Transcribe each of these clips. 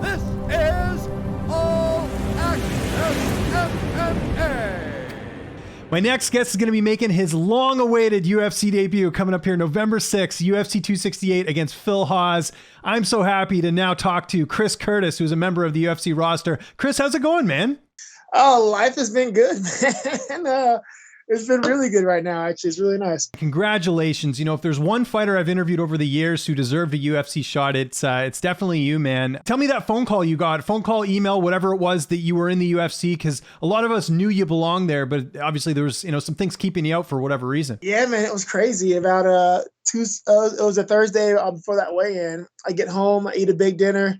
This is All Access MMA. My next guest is going to be making his long-awaited UFC debut coming up here November 6th, UFC 268 against Phil Hawes. I'm so happy to now talk to Chris Curtis, who's a member of the UFC roster. Chris, how's it going, man? Oh, life has been good, man. It's been really good right now, actually. It's really nice. Congratulations. You know, if there's one fighter I've interviewed over the years who deserved a UFC shot, it's definitely you, man. Tell me that phone call you got, phone call, email, whatever it was that you were in the UFC, because a lot of us knew you belonged there, but obviously there was, some things keeping you out for whatever reason. Yeah, man, it was crazy. About it was a Thursday before that weigh-in. I get home, I eat a big dinner,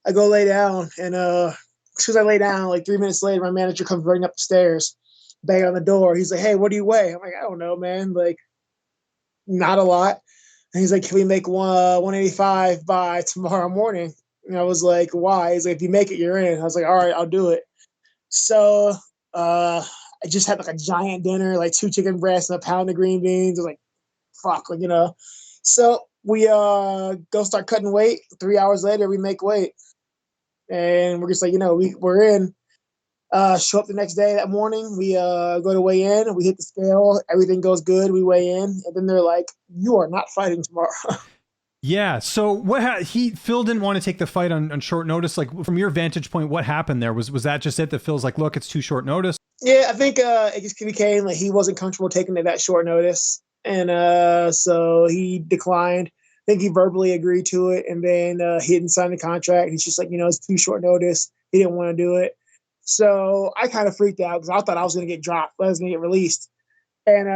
I go lay down, and as soon as I lay down, like 3 minutes later, my manager comes running up the stairs, bang on the door. He's like, "Hey, what do you weigh?" I'm like, "I don't know, man. Like, not a lot." And he's like, "Can we make 185 by tomorrow morning?" And I was like, "Why?" He's like, "If you make it, you're in." I was like, "All right, I'll do it." So I just had like a giant dinner, like 2 chicken breasts and a pound of green beans. I was like, fuck, So we go start cutting weight. 3 hours later, we make weight. And we're just like, we're in. Show up the next day, that morning, we go to weigh in, we hit the scale, everything goes good, we weigh in, and then they're like, "You are not fighting tomorrow." Yeah. So Phil didn't want to take the fight on short notice. Like, from your vantage point, what happened there? Was that just it, that Phil's like, "Look, it's too short notice"? Yeah, I think it just became like he wasn't comfortable taking it that short notice, and so he declined. I think he verbally agreed to it, and then he didn't sign the contract. He's just like, it's too short notice. He didn't want to do it. So I kind of freaked out because I thought I was going to get dropped. I was going to get released. And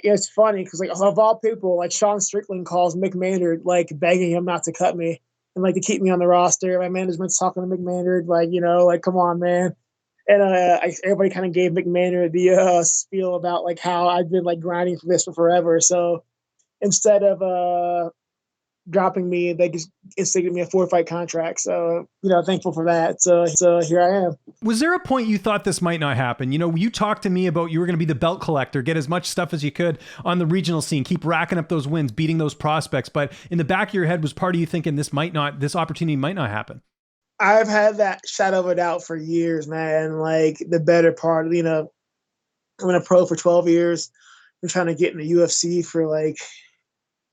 it's funny because, like, of all people, like, Sean Strickland calls Mick Maynard, like, begging him not to cut me and, like, to keep me on the roster. My management's talking to Mick Maynard, like, come on, man. And everybody kind of gave Mick Maynard the spiel about, like, how I've been, like, grinding for this for forever. So instead of dropping me, they just instituted me a 4-fight contract. So, thankful for that. So here I am. Was there a point you thought this might not happen? You talked to me about you were going to be the belt collector, get as much stuff as you could on the regional scene, keep racking up those wins, beating those prospects. But in the back of your head, was part of you thinking this opportunity might not happen? I've had that shadow of a doubt for years, man. Like, the better part, I've been a pro for 12 years. I'm trying to get in the UFC for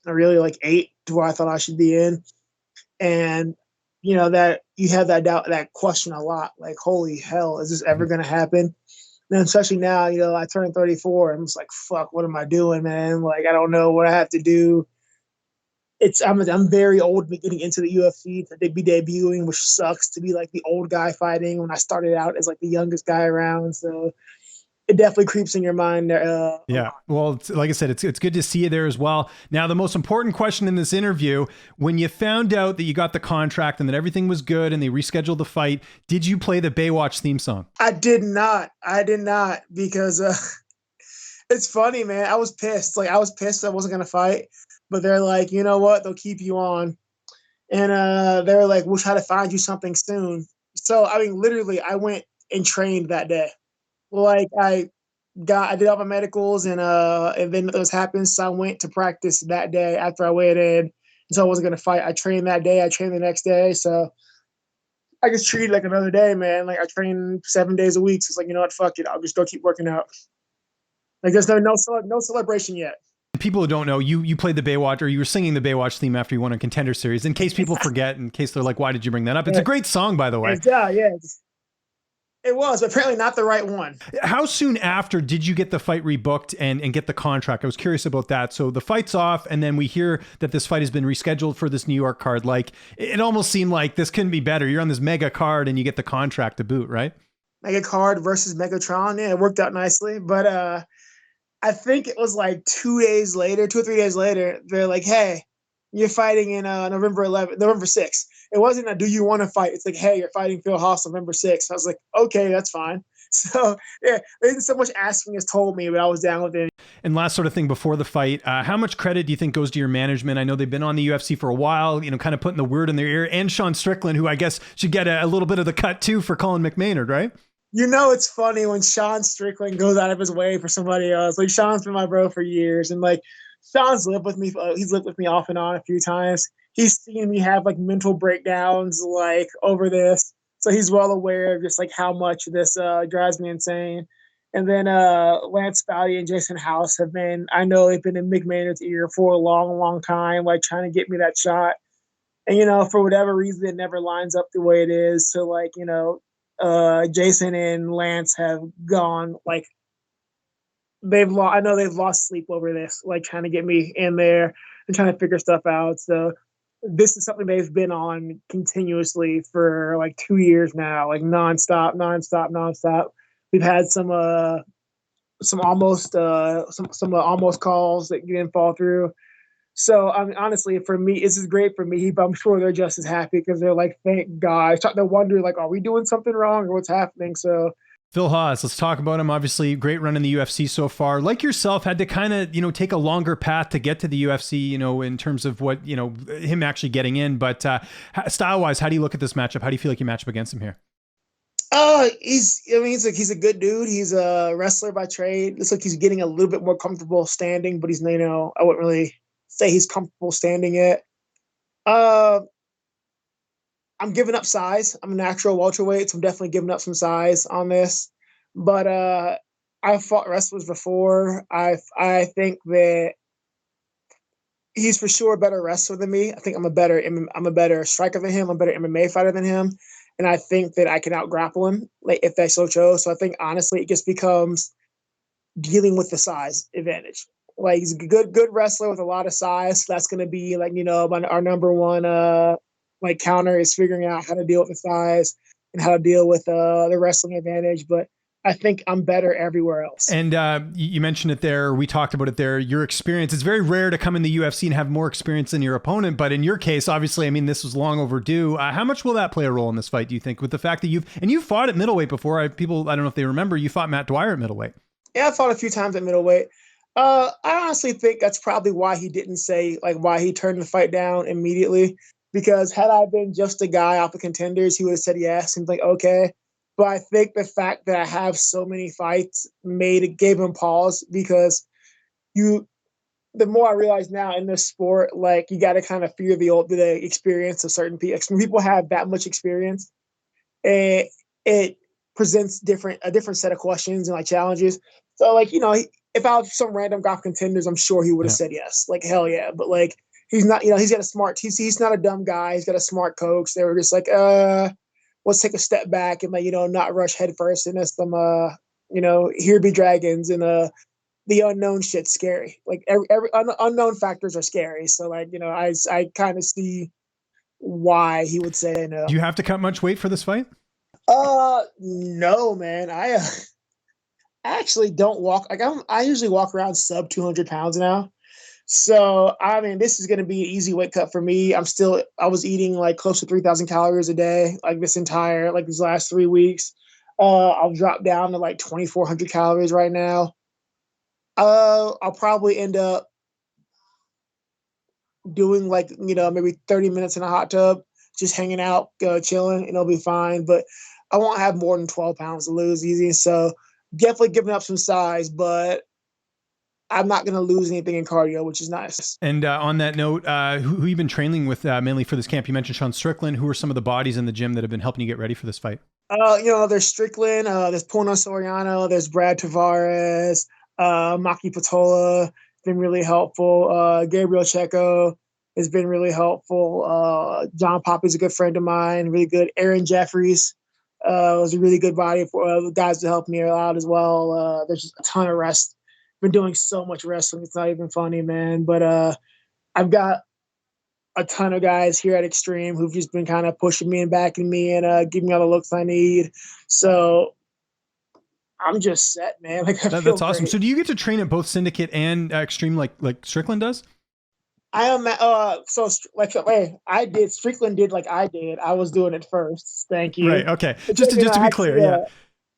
really 8, to where I thought I should be in. And that you have that doubt, that question a lot, like, holy hell, is this ever going to happen? And especially now, I turned 34 and I'm just like, fuck, what am I doing, man? Like, I don't know what I have to do. I'm very old to be getting into the UFC, to be debuting, which sucks to be like the old guy fighting when I started out as like the youngest guy around. So it definitely creeps in your mind. Yeah. Well, like I said, it's good to see you there as well. Now, the most important question in this interview, when you found out that you got the contract and that everything was good and they rescheduled the fight, did you play the Baywatch theme song? I did not because it's funny, man. I was pissed. Like, I was pissed I wasn't going to fight, but they're like, you know what? They'll keep you on. And they were like, we'll try to find you something soon. So, literally, I went and trained that day. Like, I did all my medicals, and then those happened. So I went to practice that day after I weighed in. So I wasn't going to fight. I trained that day. I trained the next day. So I just treated it like another day, man. Like, I train 7 days a week. So it's like, you know what? Fuck it. I'll just go keep working out. Like, there's no celebration yet. People who don't know, you played the Baywatch, or you were singing the Baywatch theme after you won a Contender Series. In case people forget, in case they're like, why did you bring that up? It's a great song, by the way. Yeah. It was, but apparently not the right one. How soon after did you get the fight rebooked and get the contract? I was curious about that. So the fight's off, and then we hear that this fight has been rescheduled for this New York card. Like, it almost seemed like this couldn't be better. You're on this mega card and you get the contract to boot, right? Mega card versus Megatron. Yeah, it worked out nicely. But I think it was like 2 or 3 days later, they're like, hey, you're fighting in November 6th. It wasn't a, do you want to fight? It's like, hey, you're fighting Phil Hawes November 6th. I was like, okay, that's fine. So, yeah, they didn't so much asking as told me, but I was down with it. And last sort of thing before the fight, how much credit do you think goes to your management? I know they've been on the UFC for a while, kind of putting the word in their ear, and Sean Strickland, who I guess should get a little bit of the cut too for calling Mick Maynard, right? It's funny when Sean Strickland goes out of his way for somebody else. Like, Sean's been my bro for years, and like, Sean's lived with me. He's lived with me off and on a few times. he's seen me have like mental breakdowns like over this, so he's well aware of just like how much this drives me insane. And then Lance Spouty and Jason House have been, I know they've been in Mick Maynard's ear for a long, long time, like trying to get me that shot. And, for whatever reason, it never lines up the way it is. So, like, Jason and Lance have gone, like, I know they've lost sleep over this, like trying to get me in there and trying to figure stuff out. So, this is something they've been on continuously for like 2 years now, like nonstop, nonstop, nonstop. We've had some almost almost calls that didn't fall through. So I mean, honestly, for me, this is great for me, but I'm sure they're just as happy because they're like, thank God. They're wondering like, are we doing something wrong or what's happening? So Phil Hawes, let's talk about him. Obviously, great run in the UFC so far. Like yourself, had to kind of, take a longer path to get to the UFC, in terms of what, him actually getting in. But style-wise, how do you look at this matchup? How do you feel like you match up against him here? He's a good dude. He's a wrestler by trade. Looks like he's getting a little bit more comfortable standing, but he's, I wouldn't really say he's comfortable standing yet. I'm giving up size. I'm a natural welterweight, so I'm definitely giving up some size on this. But I've fought wrestlers before. I think that he's for sure a better wrestler than me. I think I'm a better striker than him. I'm a better MMA fighter than him. And I think that I can out-grapple him, like if they so chose. So I think, honestly, it just becomes dealing with the size advantage. Like, he's a good wrestler with a lot of size. So that's going to be, like, our number one, counter is figuring out how to deal with the size and how to deal with the wrestling advantage. But I think I'm better everywhere else. And you mentioned it there. We talked about it there. Your experience, it's very rare to come in the UFC and have more experience than your opponent. But in your case, obviously, I mean, this was long overdue. How much will that play a role in this fight, do you think, with the fact that you've fought at middleweight before? I don't know if they remember, you fought Matt Dwyer at middleweight. Yeah, I fought a few times at middleweight. I honestly think that's probably why he didn't say, like, why he turned the fight down immediately. Because had I been just a guy off the contenders, he would have said yes and like, okay. But I think the fact that I have so many fights gave him pause, because the more I realize now in this sport, like, you got to kind of fear the experience of certain people. When people have that much experience, it presents a different set of questions and like challenges. So like, if I was some random golf contenders, I'm sure he would have said yes, like hell yeah. But like, he's not, he's got he's not a dumb guy. He's got a smart coach. They were just like, let's take a step back and, like, not rush headfirst into some, here be dragons, and the unknown shit's scary. Like every unknown factors are scary. So like, I kind of see why he would say no. Do you have to cut much weight for this fight? No, man. I actually don't walk. Like I usually walk around sub 200 pounds now. So, I mean, this is going to be an easy weight cut for me. I was eating like close to 3,000 calories a day, like these last 3 weeks. I'll drop down to like 2,400 calories right now. I'll probably end up doing like, maybe 30 minutes in a hot tub, just hanging out, chilling, and it'll be fine. But I won't have more than 12 pounds to lose easy. So definitely giving up some size, but I'm not going to lose anything in cardio, which is nice. And on that note, who you've been training with mainly for this camp? You mentioned Sean Strickland. Who are some of the bodies in the gym that have been helping you get ready for this fight? There's Strickland, there's Puno Soriano, there's Brad Tavares, Maki Patola, been really helpful. Gabriel Checo has been really helpful. John Poppy's a good friend of mine, really good. Aaron Jeffries was a really good body for the guys to help me out as well. There's just a ton of rest. Been doing so much wrestling, it's not even funny, man. But I've got a ton of guys here at Extreme who've just been kind of pushing me and backing me and giving me all the looks I need. So I'm just set, man. Like, that's awesome. So do you get to train at both Syndicate and Extreme like Strickland does? I am Strickland did like I did. I was doing it first. Thank you. Right. Okay. Just to be clear, yeah.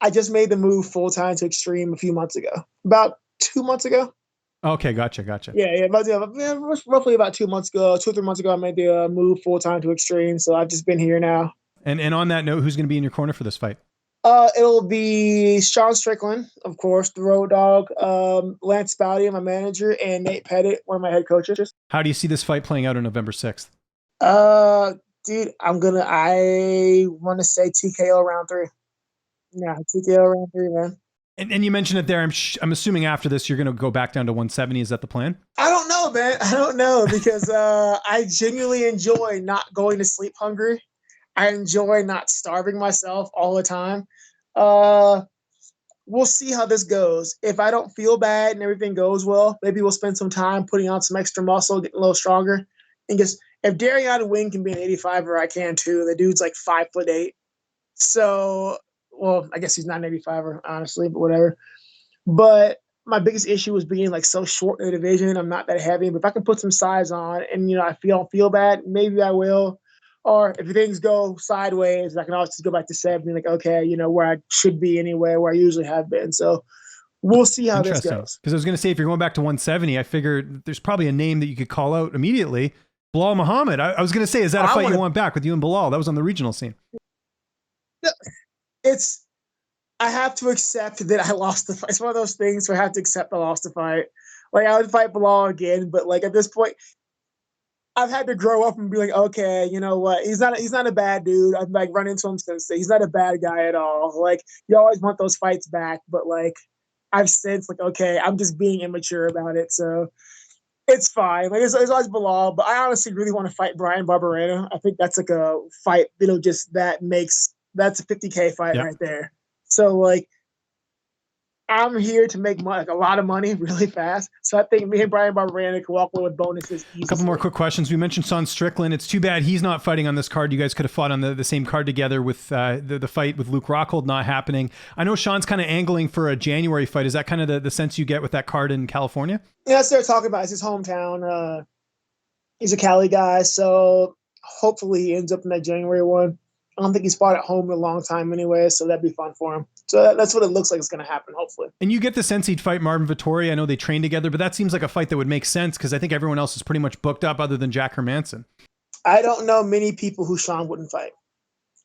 I just made the move full time to Extreme a few months ago. About 2 months ago. Okay, gotcha. Yeah, roughly about 2 months ago, 2 or 3 months ago, I made the move full time to Extreme. So I've just been here now. And on that note, who's going to be in your corner for this fight? It'll be Sean Strickland, of course, the road dog, Lance Spouty, my manager, and Nate Pettit, one of my head coaches. How do you see this fight playing out on November 6th? Dude, I want to say TKO round 3. Yeah, TKO round 3, man. And you mentioned it there. I'm assuming after this you're going to go back down to 170. Is that the plan? I don't know, man. I don't know because I genuinely enjoy not going to sleep hungry. I enjoy not starving myself all the time. Uh, we'll see how this goes. If I don't feel bad and everything goes well, maybe we'll spend some time putting on some extra muscle, getting a little stronger. And just if Darion Wing can be an 85er, I can too. The dude's like 5'8". So, well, I guess he's not an 85er, honestly, but whatever. But my biggest issue was being like so short in the division. I'm not that heavy, but if I can put some size on and I don't feel bad, maybe I will. Or if things go sideways, I can always just go back to 70, like, okay, where I should be anyway, where I usually have been. So we'll see how this goes. Because I was going to say, if you're going back to 170, I figured there's probably a name that you could call out immediately. Bilal Muhammad. I was going to say, is that a fight you want back with you and Bilal? That was on the regional scene. I have to accept that I lost the fight. It's one of those things where I have to accept I lost the fight. Like, I would fight Bilal again, but like at this point, I've had to grow up and be like, okay, you know what? He's not a bad dude. I've like run into him since then. He's not a bad guy at all. Like, you always want those fights back, but like I've since like, okay, I'm just being immature about it. So it's fine. Like it's always Bilal, but I honestly really want to fight Brian Barberena. I think that's like a fight, that's a 50K fight right there. So like I'm here to make money, like a lot of money really fast. So I think me and Brian Barberena can walk away with bonuses easily. A couple more quick questions. We mentioned Sean Strickland. It's too bad he's not fighting on this card. You guys could have fought on the same card together with the fight with Luke Rockhold not happening. I know Sean's kind of angling for a January fight. Is that kind of the sense you get with that card in California? Yeah, that's what they're talking about. It's his hometown. He's a Cali guy, so hopefully he ends up in that January one. I don't think he's fought at home in a long time anyway, so that'd be fun for him. So that's what it looks like it's going to happen, hopefully. And you get the sense he'd fight Marvin Vettori. I know they train together, but that seems like a fight that would make sense because I think everyone else is pretty much booked up other than Jack Hermanson. I don't know many people who Sean wouldn't fight.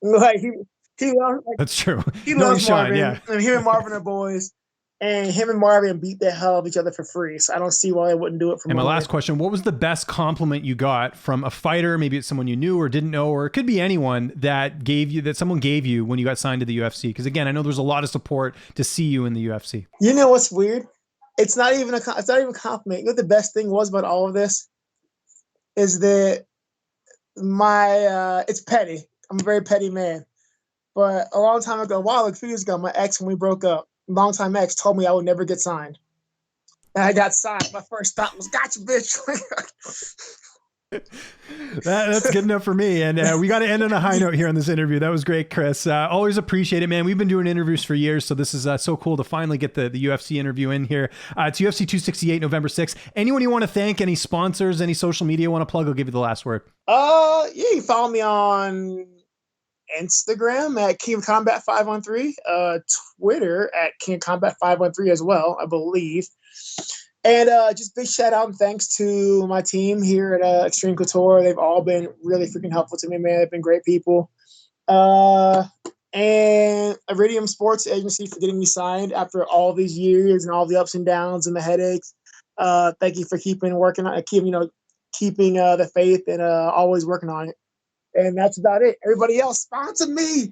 Like he loves, like, that's true. He loves Sean, Marvin, yeah. And him and Marvin are boys. And him and Marvin beat the hell out of each other for free. So I don't see why they wouldn't do it for And my last question, what was the best compliment you got from a fighter? Maybe it's someone you knew or didn't know, or it could be anyone that someone gave you when you got signed to the UFC. Because again, I know there's a lot of support to see you in the UFC. You know what's weird? It's not even a compliment. You know what the best thing was about all of this? Is that it's petty. I'm a very petty man. But a long time ago, like a few years ago, my ex, when we broke up, longtime ex told me I would never get signed. And I got signed. My first thought was, gotcha, bitch. That's good enough for me. And we got to end on a high note here on this interview. That was great, Chris. Always appreciate it, man. We've been doing interviews for years, so this is so cool to finally get the UFC interview in here. It's UFC 268, November 6th. Anyone you want to thank, any sponsors, any social media you want to plug, I'll give you the last word. Yeah, you can follow me on Instagram at King of Combat 513, Twitter at King of Combat 513 as well, I believe. And just big shout out and thanks to my team here at Extreme Couture. They've all been really freaking helpful to me, man. They've been great people. And Iridium Sports Agency for getting me signed after all these years and all the ups and downs and the headaches. Thank you for keeping the faith and always working on it. And that's about it. Everybody else, sponsor me.